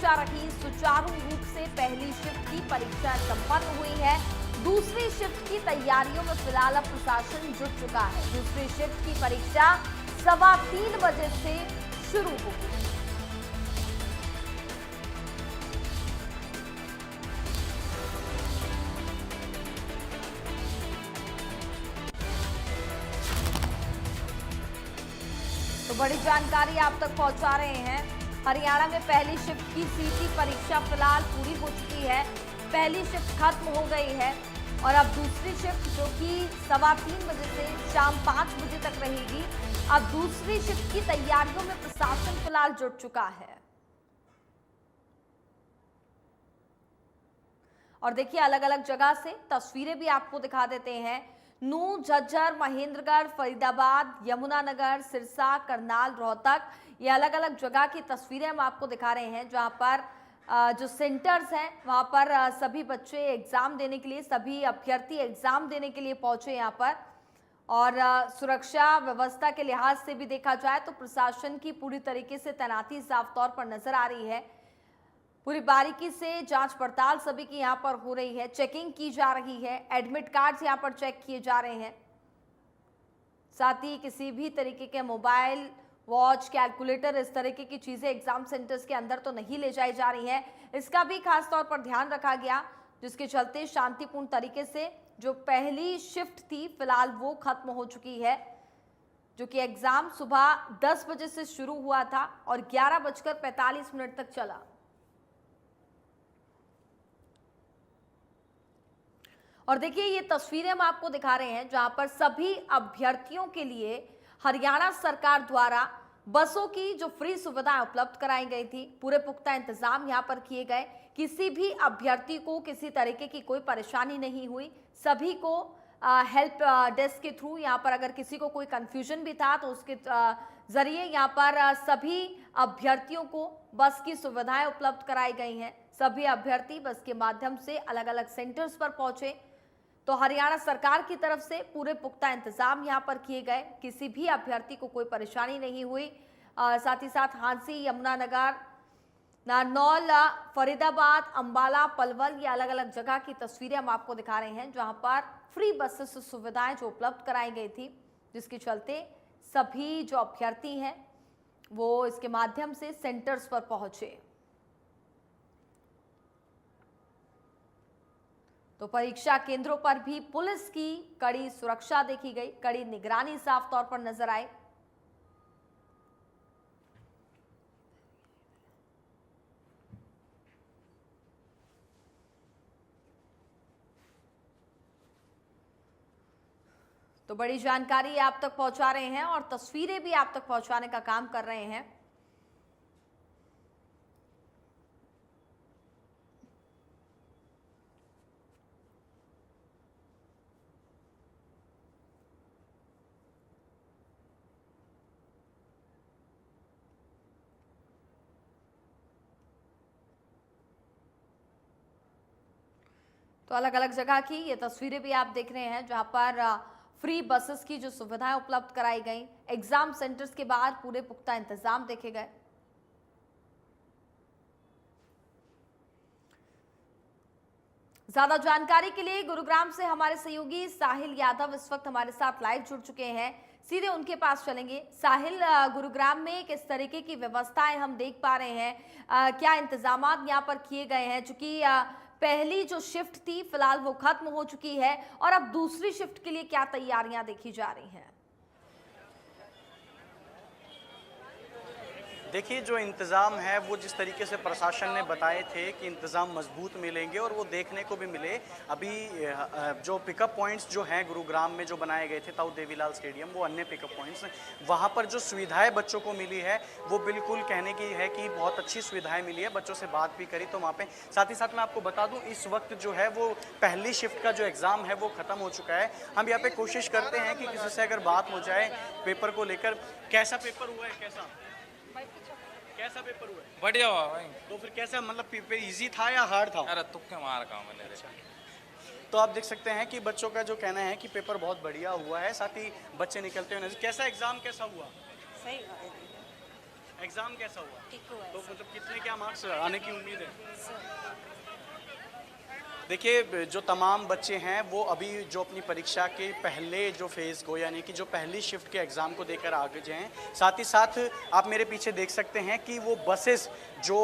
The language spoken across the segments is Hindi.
जा रही सुचारू रूप से पहली शिफ्ट की परीक्षा संपन्न हुई है। दूसरी शिफ्ट की तैयारियों में फिलहाल अब प्रशासन जुट चुका है। दूसरी शिफ्ट की परीक्षा 3:15 बजे से शुरू होगी। तो बड़ी जानकारी आप तक पहुंचा रहे हैं। हरियाणा में पहली शिफ्ट की सीटी परीक्षा फिलहाल पूरी हो चुकी है। पहली शिफ्ट खत्म हो गई है और अब दूसरी शिफ्ट जो कि 3:15 बजे से शाम 5 बजे तक रहेगी, अब दूसरी शिफ्ट की तैयारियों में प्रशासन फिलहाल जुट चुका है। और देखिए अलग अलग जगह से तस्वीरें भी आपको दिखा देते हैं। नूंह, झज्जर, महेंद्रगढ़, फरीदाबाद, यमुनानगर, सिरसा, करनाल, रोहतक, ये अलग अलग जगह की तस्वीरें हम आपको दिखा रहे हैं जहां पर जो सेंटर्स हैं वहां पर सभी बच्चे एग्जाम देने के लिए, सभी अभ्यर्थी एग्जाम देने के लिए पहुंचे यहां पर। और सुरक्षा व्यवस्था के लिहाज से भी देखा जाए तो प्रशासन की पूरी तरीके से तैनाती साफ तौर पर नजर आ रही है। पूरी बारीकी से जांच पड़ताल सभी की यहां पर हो रही है, चेकिंग की जा रही है, एडमिट कार्ड्स यहां पर चेक किए जा रहे हैं। साथ ही किसी भी तरीके के मोबाइल, वॉच, कैलकुलेटर, इस तरीके की चीजें एग्जाम सेंटर्स के अंदर तो नहीं ले जाई जा रही हैं। इसका भी खास तौर पर ध्यान रखा गया, जिसके चलते शांतिपूर्ण तरीके से जो पहली शिफ्ट थी फिलहाल वो खत्म हो चुकी है, जो कि एग्जाम सुबह 10 बजे से शुरू हुआ था और 11:45 तक चला। और देखिए ये तस्वीरें हम आपको दिखा रहे हैं जहां पर सभी अभ्यर्थियों के लिए हरियाणा सरकार द्वारा बसों की जो फ्री सुविधाएं उपलब्ध कराई गई थी, पूरे पुख्ता इंतजाम यहां पर किए गए। किसी भी अभ्यर्थी को किसी तरीके की कोई परेशानी नहीं हुई। सभी को हेल्प डेस्क के थ्रू यहां पर अगर किसी को कोई कंफ्यूजन भी था तो उसके जरिए यहां पर सभी अभ्यर्थियों को बस की सुविधाएं उपलब्ध कराई गई हैं। सभी अभ्यर्थी बस के माध्यम से अलग अलग सेंटर्स पर पहुंचे। तो हरियाणा सरकार की तरफ से पूरे पुख्ता इंतजाम यहां पर किए गए, किसी भी अभ्यर्थी को कोई परेशानी नहीं हुई। साथ ही साथ हांसी, यमुनानगर, नारनौल, फरीदाबाद, अंबाला, पलवल, ये अलग अलग जगह की तस्वीरें हम आपको दिखा रहे हैं जहां पर फ्री बसेस सुविधाएं जो उपलब्ध कराई गई थी, जिसके चलते सभी जो अभ्यर्थी हैं वो इसके माध्यम से सेंटर्स पर पहुंचे। तो परीक्षा केंद्रों पर भी पुलिस की कड़ी सुरक्षा देखी गई, कड़ी निगरानी साफ तौर पर नजर आई। तो बड़ी जानकारी आप तक पहुंचा रहे हैं और तस्वीरें भी आप तक पहुंचाने का काम कर रहे हैं। तो अलग अलग जगह की ये तस्वीरें भी आप देख रहे हैं जहां पर फ्री बसेस की जो सुविधाएं उपलब्ध कराई गई। एग्जाम सेंटर्स के बाहर पूरे पुख्ता इंतजाम देखे गए। ज्यादा जानकारी के लिए गुरुग्राम से हमारे सहयोगी साहिल यादव इस वक्त हमारे साथ लाइव जुड़ चुके हैं, सीधे उनके पास चलेंगे। साहिल, गुरुग्राम में किस तरीके की व्यवस्थाएं हम देख पा रहे हैं, क्या इंतजाम यहाँ पर किए गए हैं? चूंकि पहली जो शिफ्ट थी फिलहाल वो खत्म हो चुकी है और अब दूसरी शिफ्ट के लिए क्या तैयारियां देखी जा रही हैं? देखिए जो इंतज़ाम है वो जिस तरीके से प्रशासन ने बताए थे कि इंतज़ाम मजबूत मिलेंगे और वो देखने को भी मिले। अभी जो पिकअप पॉइंट्स जो हैं गुरुग्राम में जो बनाए गए थे ताऊ देवीलाल स्टेडियम, वो अन्य पिकअप पॉइंट्स, वहाँ पर जो सुविधाएं बच्चों को मिली है वो बिल्कुल कहने की है कि बहुत अच्छी सुविधाएं मिली है। बच्चों से बात भी करी तो वहाँ पे, साथ ही साथ मैं आपको बता दूँ इस वक्त जो है वो पहली शिफ्ट का जो एग्ज़ाम है वो ख़त्म हो चुका है। हम यहाँ पे कोशिश करते हैं कि किसी से अगर बात हो जाए पेपर को लेकर। कैसा पेपर हुआ है, कैसा पेपर हुआ है? बढ़िया हुआ भाई। तो फिर कैसा, मतलब पेपर इजी था या हार्ड था? अरे तुक्के मार का मैंने। तो आप देख सकते हैं कि बच्चों का जो कहना है कि पेपर बहुत बढ़िया हुआ है, साथ ही बच्चे निकलते हुए नजर। कैसा एग्जाम कैसा हुआ? सही। एग्जाम कैसा हुआ? ठीक हुआ है तो सर। मतलब कितने क्या मार्क्स आने की उम्मीद है? सर, देखिए, जो तमाम बच्चे हैं वो अभी जो अपनी परीक्षा के पहले जो फेज़ को यानी कि जो पहली शिफ्ट के एग्ज़ाम को देकर आगे जाएँ, साथ ही साथ आप मेरे पीछे देख सकते हैं कि वो बसेस जो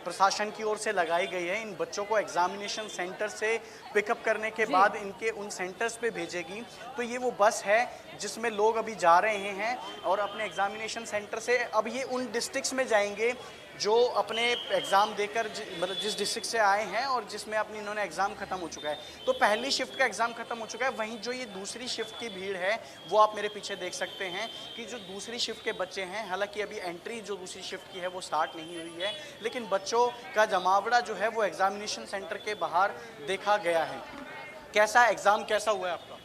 प्रशासन की ओर से लगाई गई है इन बच्चों को एग्ज़ामिनेशन सेंटर से पिकअप करने के बाद इनके उन सेंटर्स पे भेजेगी। तो ये वो बस है जिसमें लोग अभी जा रहे हैं और अपने एग्ज़ामिनेशन सेंटर से अब ये उन डिस्ट्रिक्ट्स में जाएंगे जो अपने एग्ज़ाम देकर मतलब जिस डिस्ट्रिक्ट से आए हैं और जिसमें अपनी इन्होंने एग्ज़ाम ख़त्म हो चुका है। तो पहली शिफ्ट का एग्ज़ाम ख़त्म हो चुका है, वहीं जो ये दूसरी शिफ्ट की भीड़ है वो आप मेरे पीछे देख सकते हैं कि जो दूसरी शिफ्ट के बच्चे हैं, हालांकि अभी एंट्री जो दूसरी शिफ्ट की है वो स्टार्ट नहीं हुई है, लेकिन बच्चों का जमावड़ा जो है वो एग्ज़ामिनेशन सेंटर के बाहर देखा गया है। कैसा एग्ज़ाम कैसा हुआ है आपका?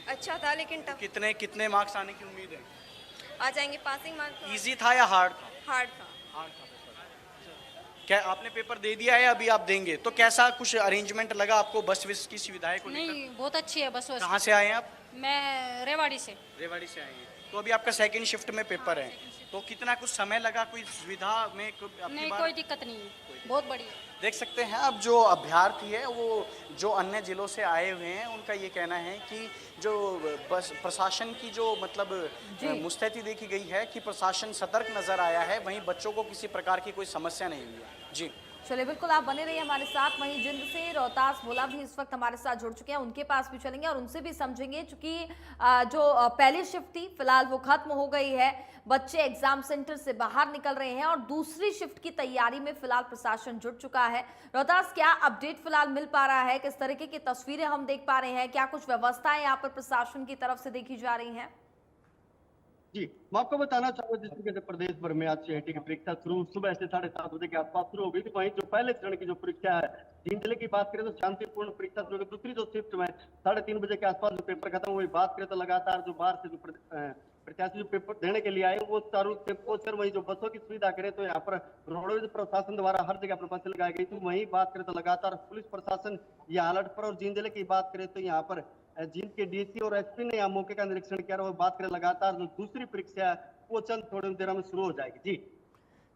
अच्छा था लेकिन टफ कितने कितने मार्क्स आने की उम्मीद है? आ जाएंगे। पासिंग मार्क ईजी था या हार्ड था? हार्ड था। हार्ड था। क्या आपने पेपर दे दिया है या अभी आप देंगे? तो कैसा कुछ अरेंजमेंट लगा आपको बस विस की सुविधाएं को लेकर? नहीं, बहुत अच्छी है बस। कहाँ से आए हैं आप? मैं रेवाड़ी से। रेवाड़ी से आए हैं। तो अभी आपका सेकंड शिफ्ट में पेपर है, तो कितना कुछ समय लगा? कोई सुविधा में आपकी नहीं, बार कोई दिक्कत नहीं है, बहुत बढ़िया। देख सकते हैं अब जो अभ्यर्थी है वो जो अन्य जिलों से आए हुए हैं उनका ये कहना है कि जो बस प्रशासन की जो मतलब मुस्तैदी देखी गई है कि प्रशासन सतर्क नजर आया है, वहीं बच्चों को किसी प्रकार की कोई समस्या नहीं हुई है। जी चलिए, बिल्कुल आप बने रहिए हमारे साथ। वहीं जिंद से रोहतास भोला भी इस वक्त हमारे साथ जुड़ चुके हैं, उनके पास भी चलेंगे और उनसे भी समझेंगे, क्योंकि जो पहली शिफ्ट थी फिलहाल वो खत्म हो गई है, बच्चे एग्जाम सेंटर से बाहर निकल रहे हैं और दूसरी शिफ्ट की तैयारी में फिलहाल प्रशासन जुट चुका है। रोहतास, क्या अपडेट फिलहाल मिल पा रहा है? किस तरीके की तस्वीरें हम देख पा रहे हैं? क्या कुछ व्यवस्थाएं यहाँ पर प्रशासन की तरफ से देखी जा रही हैं? जी, मैं आपको बताना चाहूंगा जिस तरीके से प्रदेश भर में आज सीआईटी की परीक्षा शुरू सुबह से 7:30 बजे के आसपास शुरू हो गई थी। वहीं जो पहले चरण की जो परीक्षा है तीन जिले की बात करें तो शांतिपूर्ण परीक्षा शुरू हुई। दूसरी जो शिफ्ट में 3:30 बजे के आसपास जो पेपर खत्म हुई, बात करें तो लगातार जो बाहर से जो प्रत्याशी जो पेपर देने के लिए आए वो चारों पेपर। वहीं जो बसों की सुविधा करें तो यहाँ पर रोडवेज प्रशासन द्वारा हर जगह पर बसें लगाई गई थी। वहीं बात करें तो लगातार पुलिस प्रशासन यहाँ अलर्ट पर। और जींद जिले की बात करें तो यहाँ पर जींद के डीसी और एसपी ने यहाँ मौके का निरीक्षण किया और बात करें लगातार जो दूसरी परीक्षा है वो चंद थोड़ी देर में शुरू हो जाएगी। जी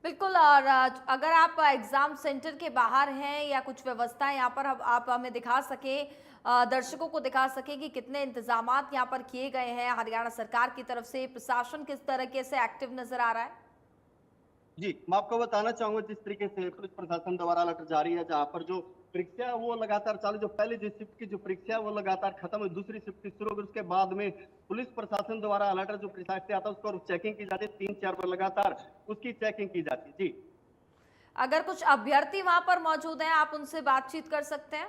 बिल्कुल। और अगर आप एग्जाम सेंटर के बाहर हैं या कुछ व्यवस्थाएं यहाँ पर आप हमें दिखा सके, दर्शकों को दिखा सके कि कितने इंतजामात यहाँ पर किए गए हैं हरियाणा सरकार की तरफ से, प्रशासन किस तरीके से एक्टिव नजर आ रहा है? जी, मैं आपको बताना चाहूंगा जिस तरीके से पुलिस प्रशासन द्वारा अलर्ट जारी है, जहाँ पर जो परीक्षा है वो लगातार चालू। जो पहले जिस शिफ्ट की जो परीक्षा है वो लगातार खत्म हुई, दूसरी शिफ्ट शुरू होगी। उसके बाद में पुलिस प्रशासन द्वारा अलर्ट जो परीक्षार्थी आता है उसको चेकिंग की जाती है, 3-4 बार लगातार उसकी चेकिंग की जाती है। जी अगर कुछ अभ्यर्थी वहां पर मौजूद हैं, आप उनसे बातचीत कर सकते हैं।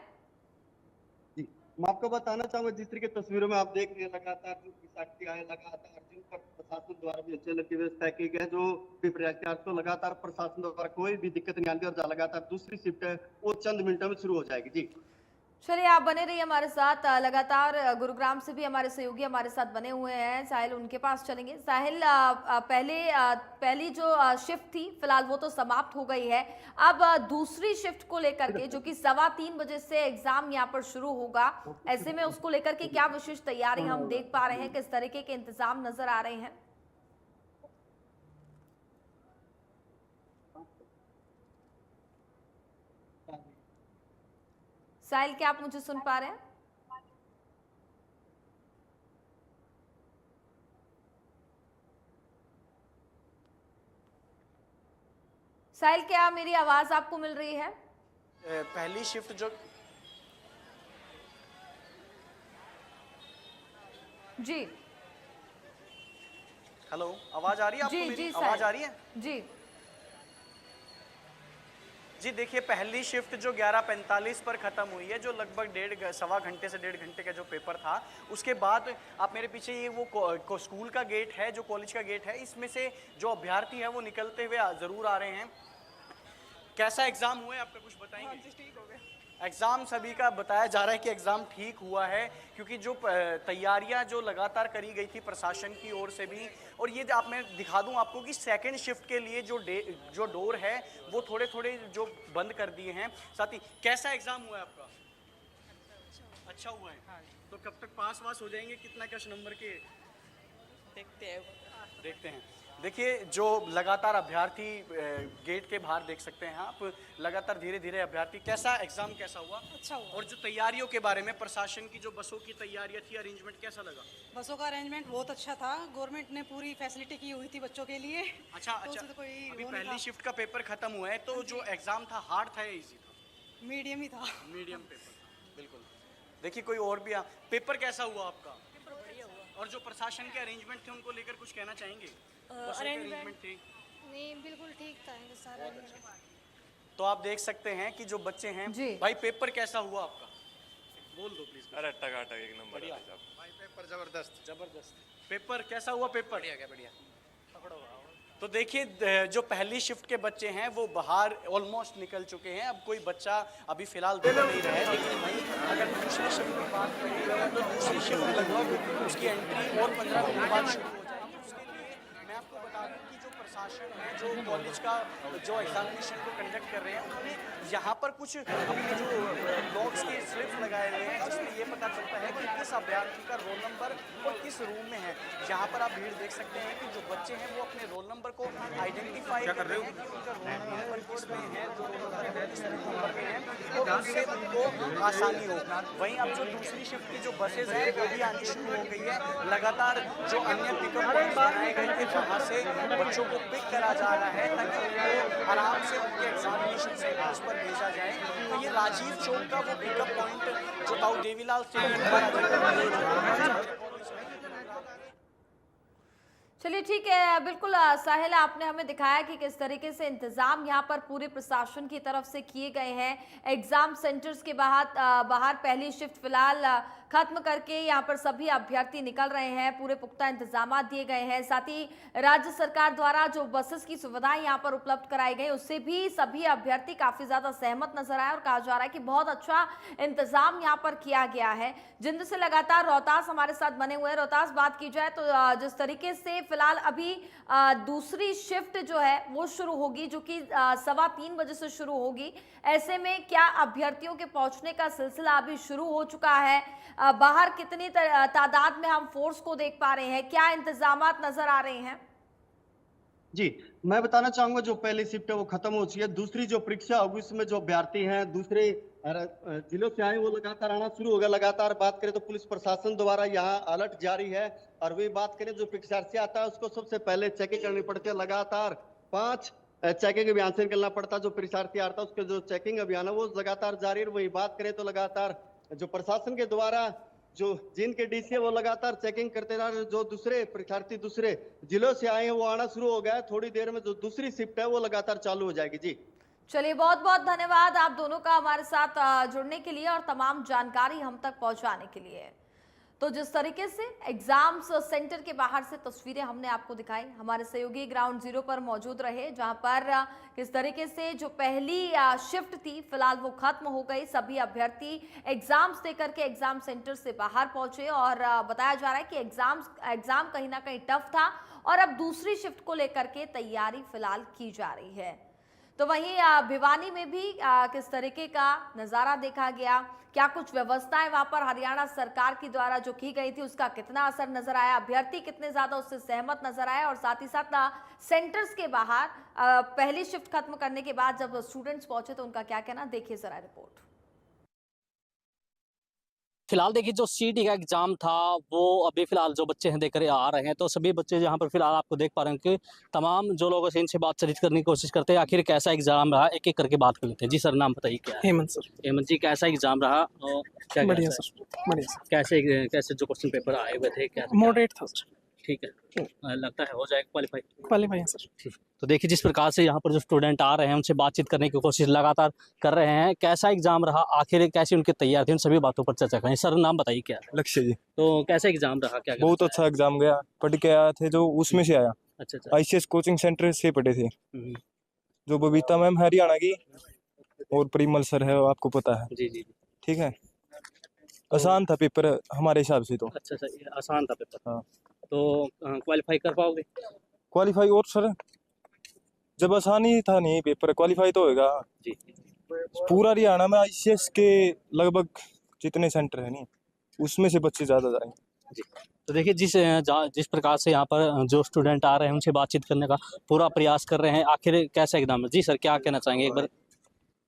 जी, मैं आपको बताना चाहूंगा जिस तरीके तस्वीरों में आप देख रहे हैं लगातार जो परीक्षार्थी आए, लगातार जिन पर प्रशासन द्वारा भी अच्छे लग की व्यवस्था की गई है। जो भी परीक्षार्थी को लगातार प्रशासन द्वारा कोई भी दिक्कत नहीं आती और लगातार दूसरी शिफ्ट है वो चंद मिनटों में शुरू हो जाएगी। जी चलिए, आप बने रहिए हमारे साथ। लगातार गुरुग्राम से भी हमारे सहयोगी हमारे साथ बने हुए हैं, साहिल, उनके पास चलेंगे। साहिल, पहली जो शिफ्ट थी फिलहाल वो तो समाप्त हो गई है। अब दूसरी शिफ्ट को लेकर के, जो कि 3:15 बजे से एग्जाम यहाँ पर शुरू होगा, ऐसे में उसको लेकर के क्या विशेष तैयारी हम देख पा रहे हैं? किस तरीके के इंतजाम नजर आ रहे हैं? साहिल, क्या आप मुझे सुन पा रहे हैं? साहिल, क्या मेरी आवाज आपको मिल रही है? पहली शिफ्ट जो जी हेलो, आवाज आ रही है आपको? जी मेरी जी आवाज साहिल, आ रही है? जी जी देखिए, पहली शिफ्ट जो 11:45 पर ख़त्म हुई है, जो लगभग सवा घंटे से 1.5 घंटे का जो पेपर था, उसके बाद आप मेरे पीछे ये वो स्कूल का गेट है, जो कॉलेज का गेट है, इसमें से जो अभ्यर्थी है वो निकलते हुए ज़रूर आ रहे हैं। कैसा एग्ज़ाम हुआ है आपका, कुछ बताएंगे? ठीक हो गया एग्ज़ाम। सभी का बताया जा रहा है कि एग्ज़ाम ठीक हुआ है, क्योंकि जो तैयारियां जो लगातार करी गई थी प्रशासन की ओर से भी। और ये आप मैं दिखा दूं आपको कि सेकंड शिफ्ट के लिए जो डोर है वो थोड़े थोड़े जो बंद कर दिए हैं। साथ ही कैसा एग्ज़ाम हुआ है आपका? अच्छा हुआ है। हाँ। तो कब तक पास वास हो जाएंगे? कितना कैश नंबर के? देखते हैं। देखिए, जो लगातार अभ्यर्थी गेट के बाहर देख सकते हैं आप, लगातार धीरे धीरे अभ्यर्थी, कैसा एग्जाम कैसा हुआ? अच्छा हुआ। और जो तैयारियों के बारे में, प्रशासन की जो बसों की तैयारियां थी, अरेंजमेंट कैसा लगा? बसों का अरेंजमेंट बहुत अच्छा था। गवर्नमेंट ने पूरी फैसिलिटी की हुई थी बच्चों के लिए। अच्छा तो अच्छा, उसमें तो कोई अभी वो नहीं पहली था। शिफ्ट का पेपर खत्म हुआ है, तो जो एग्जाम था हार्ड था या इजी था? मीडियम ही था। मीडियम पेपर था, बिल्कुल। देखिए, कोई और भी पेपर कैसा हुआ आपका? पेपर बढ़िया हुआ। और जो प्रशासन के अरेंजमेंट थे उनको लेकर कुछ कहना चाहेंगे? बसों के अरेंजमेंट थे? नहीं बिल्कुल ठीक था सारा। तो आप देख सकते हैं कि जो बच्चे हैं, जी। भाई पेपर कैसा हुआ आपका? बोल दो प्लीज। अरे टकाटक एक नंबर बढ़िया। है साहब। भाई पेपर जबरदस्त। जबरदस्त। पेपर कैसा हुआ? पेपर बढ़िया क्या बढ़िया। तो देखिए, जो पहली शिफ्ट के बच्चे हैं वो बाहर ऑलमोस्ट निकल चुके हैं। अब कोई बच्चा अभी फिलहाल दिख नहीं रहा है, लेकिन वहीं अगर दूसरी शिफ्ट की बात करें तो दूसरी शिफ्ट लगभग उसकी एंट्री और 15 मिनट बाद शुरू हो जाएगी। उसके लिए मैं आपको बता दूं कि जो प्रशासन है, जो कॉलेज का जो एग्जामिनेशन को कंडक्ट कर रहे हैं, उन्होंने यहाँ पर कुछ अपने जो बॉक्स के स्लिप्स लगाए हुए हैं, जिसमें ये पता चलता है कि किस अभ्यर्थी का रोल नंबर और किस रूम में है। यहाँ पर आप भीड़ देख सकते हैं कि जो बच्चे हैं वो अपने रोल नंबर को आइडेंटिफाई कर रहे हैं कि उनका रोल नंबर किस में है, जो रोल नंबर है किस नंबर में है, और उससे उनको आसानी हो। वहीं अब जो दूसरी शिफ्ट की जो बसेज हैं वो भी आनी शुरू हो गई है। लगातार जो अन्य पिकअप पॉइंट्स बनाए गए थे, वहाँ से बच्चों को पिक करा जा रहा है ताकि उनको आराम से उनके एग्जामिनेशन सेंटर्स पर भेजा जाए। तो ये राजीव चौक का वो पिकअप पॉइंट जो ताऊ देवीलाल चलिए ठीक है, बिल्कुल साहिल, आपने हमें दिखाया कि किस तरीके से इंतजाम यहाँ पर पूरे प्रशासन की तरफ से किए गए हैं। एग्जाम सेंटर्स के बाहर पहली शिफ्ट फिलहाल खत्म करके यहाँ पर सभी अभ्यर्थी निकल रहे हैं। पूरे पुख्ता इंतजाम दिए गए हैं। साथ ही राज्य सरकार द्वारा जो बसेस की सुविधाएं यहाँ पर उपलब्ध कराई गई, उससे भी सभी अभ्यर्थी काफी ज्यादा सहमत नजर आए और कहा जा रहा है कि बहुत अच्छा इंतजाम यहाँ पर किया गया है। जिंद से लगातार रोहतास हमारे साथ बने हुए हैं। रोहतास, बात की जाए तो जिस तरीके से फिलहाल अभी दूसरी शिफ्ट जो है वो शुरू होगी, जो कि 3:15 बजे से शुरू होगी। ऐसे में क्या अभ्यर्थियों के पहुंचने का सिलसिला अभी शुरू हो चुका है? बाहर कितनी तादाद में हम फोर्स को देख पा रहे हैं? क्या इंतजामात नजर आ रहे हैं? जी, मैं बताना चाहूंगा जो पहली शिफ्ट है वो खत्म हो चुकी है। दूसरी जो परीक्षा होगी उसमें जो अभ्यर्थी हैं दूसरे जिलों से आए वो लगातार आना शुरू हो गया। लगातार बात करें तो पुलिस प्रशासन द्वारा यहाँ अलर्ट जारी है। और वही बात करें जो परीक्षार्थी आता है उसको सबसे पहले चेकिंग करनी पड़ती है। लगातार 5 चेकिंग अभियान से निकलना पड़ता है। जो परीक्षार्थी आता है उसके जो चेकिंग अभियान है वो लगातार जारी है। वही बात करें तो लगातार जो प्रशासन के द्वारा जो जिनके डीसी है वो लगातार चेकिंग करते रह रहे। जो दूसरे परीक्षार्थी दूसरे जिलों से आए हैं वो आना शुरू हो गया है। थोड़ी देर में जो दूसरी शिफ्ट है वो लगातार चालू हो जाएगी। जी चलिए, बहुत बहुत धन्यवाद आप दोनों का हमारे साथ जुड़ने के लिए और तमाम जानकारी हम तक पहुंचाने के लिए। तो जिस तरीके से एग्जाम्स सेंटर के बाहर से तस्वीरें हमने आपको दिखाई, हमारे सहयोगी ग्राउंड जीरो पर मौजूद रहे, जहां पर किस तरीके से जो पहली शिफ्ट थी फिलहाल वो खत्म हो गई। सभी अभ्यर्थी एग्जाम्स देकर के एग्जाम सेंटर से बाहर पहुंचे और बताया जा रहा है कि एग्जाम कहीं ना कहीं टफ था और अब दूसरी शिफ्ट को लेकर के तैयारी फिलहाल की जा रही है। तो वहीं भिवानी में भी किस तरीके का नज़ारा देखा गया, क्या कुछ व्यवस्थाएं वहां पर हरियाणा सरकार की द्वारा जो की गई थी उसका कितना असर नजर आया, अभ्यर्थी कितने ज्यादा उससे सहमत नजर आए, और साथ ही साथ सेंटर्स के बाहर पहली शिफ्ट खत्म करने के बाद जब स्टूडेंट्स पहुंचे तो उनका क्या कहना, देखिए जरा रिपोर्ट। फिलहाल देखिए जो सीटी का एग्जाम था वो अभी फिलहाल जो बच्चे हैं देकर आ रहे हैं, तो सभी बच्चे यहाँ पर फिलहाल आपको देख पा रहे हैं कि तमाम जो लोगों से इनसे बातचीत करने की कोशिश करते हैं आखिर कैसा एग्जाम रहा, एक एक करके बात कर लेते हैं। जी सर, नाम बताइए क्या है? हेमंत सर। हेमंत जी, कैसा एग्जाम रहा और क्या बढ़िया सर, बढ़िया सर। कैसे जो क्वेश्चन पेपर आए हुए थे क्या? मॉडरेट था सर। ठीक है, लगता है हो जाएगा क्वालिफाई है सर। ठीक। तो देखिए जिस प्रकार से यहाँ पर जो स्टूडेंट आ रहे हैं उनसे बातचीत करने की कोशिश लगातार कर रहे हैं, कैसा एग्जाम रहा, आखिर कैसी उनकी तैयारी थी, उन सभी बातों पर चर्चा करें। सर नाम बताइए क्या है? लक्ष्य जी। तो कैसा एग्जाम रहा, क्या बहुत अच्छा एग्जाम गया, पढ़ के आया थे जो उसमें से आया। अच्छा। आईसीएस कोचिंग सेंटर से पढ़े थे, जो बबीता मैम हरियाणा की और परिमल सर है, आपको पता है। जी। ठीक है, आसान था पेपर हमारे हिसाब से तो। अच्छा सर, आसान था पेपर। हाँ। तो क्वालिफाई कर पाओगे? क्वालिफाई और सर जब आसानी था नहीं पेपर, क्वालिफाई तो होगा जी। पूरा हरियाणा में आईसीएस के लगभग जितने सेंटर है नहीं उसमें से बच्चे ज़्यादा जाएंगे। जी। तो देखिए जिस प्रकार से यहाँ पर जो स्टूडेंट आ रहे हैं उनसे बातचीत करने का पूरा प्रयास कर रहे हैं, आखिर कैसा एग्जाम है। जी सर, क्या कहना चाहेंगे एक बार।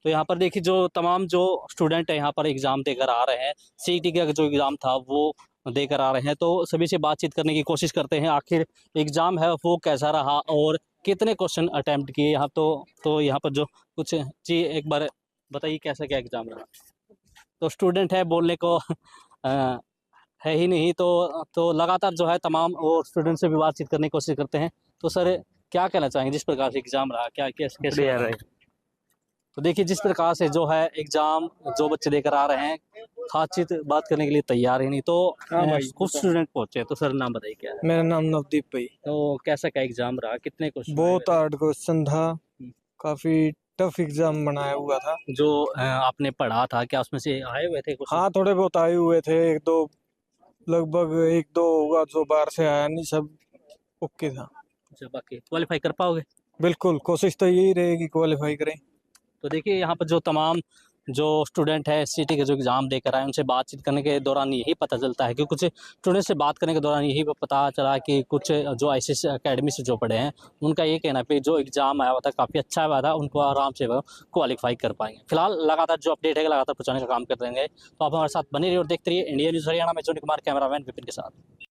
तो यहाँ पर देखिए जो तमाम जो स्टूडेंट है यहाँ पर एग्ज़ाम देकर आ रहे हैं, सीईटी का जो एग्ज़ाम था वो देकर आ रहे हैं, तो सभी से बातचीत करने की कोशिश करते हैं आखिर एग्ज़ाम है वो कैसा रहा और कितने क्वेश्चन अटैम्प्ट किए यहाँ। तो यहाँ पर जो कुछ जी एक बार बताइए कैसा क्या एग्ज़ाम रहा। तो स्टूडेंट है बोलने को है ही नहीं, तो लगातार जो है तमाम और स्टूडेंट से भी बातचीत करने की कोशिश करते हैं। तो सर क्या कहना चाहेंगे जिस प्रकार से एग्ज़ाम रहा, क्या कैसे रहा। तो देखिए जिस प्रकार से जो है एग्ज़ाम जो बच्चे देकर आ रहे हैं, बातचीत बात करने के लिए तैयार ही नहीं। तो कुछ स्टूडेंट पहुंचे, तो सर नाम बताइए क्या है। मेरा नाम नवदीप भाई। तो कैसा क्या एग्ज़ाम रहा, कितने क्वेश्चन। बहुत हार्ड क्वेश्चन था, काफी टफ एग्जाम बनाया हुआ था। जो आपने पढ़ा था क्या उसमें से आए हुए थे कुछ। हाँ, थोड़े बहुत आए हुए थे, एक दो लगभग एक दो होगा जो बाहर से आया नहीं, सब ओके था। अच्छा, बाकी क्वालिफाई कर पाओगे। बिल्कुल, कोशिश तो यही रहेगी क्वालिफाई करें। तो देखिए यहाँ पर जो तमाम जो स्टूडेंट है सीटी के जो एग्ज़ाम देकर आए उनसे बातचीत करने के दौरान यही पता चलता है कि कुछ स्टूडेंट से बात करने के दौरान यही पता चला कि कुछ जो आईसीएस एकेडमी से जो पढ़े हैं उनका ये कहना है कि जो एग्ज़ाम आया हुआ था काफ़ी अच्छा आया था, उनको आराम से वो क्वालिफाई कर पाएंगे। फिलहाल लगातार जो अपडेट है लगातार पहुँचाने का काम कर रहेंगे। तो आप हमारे साथ बने रहिए और देखते रहिए इंडिया न्यूज़ हरियाणा में। जोनी कुमार, कैमरामैन विपिन के साथ।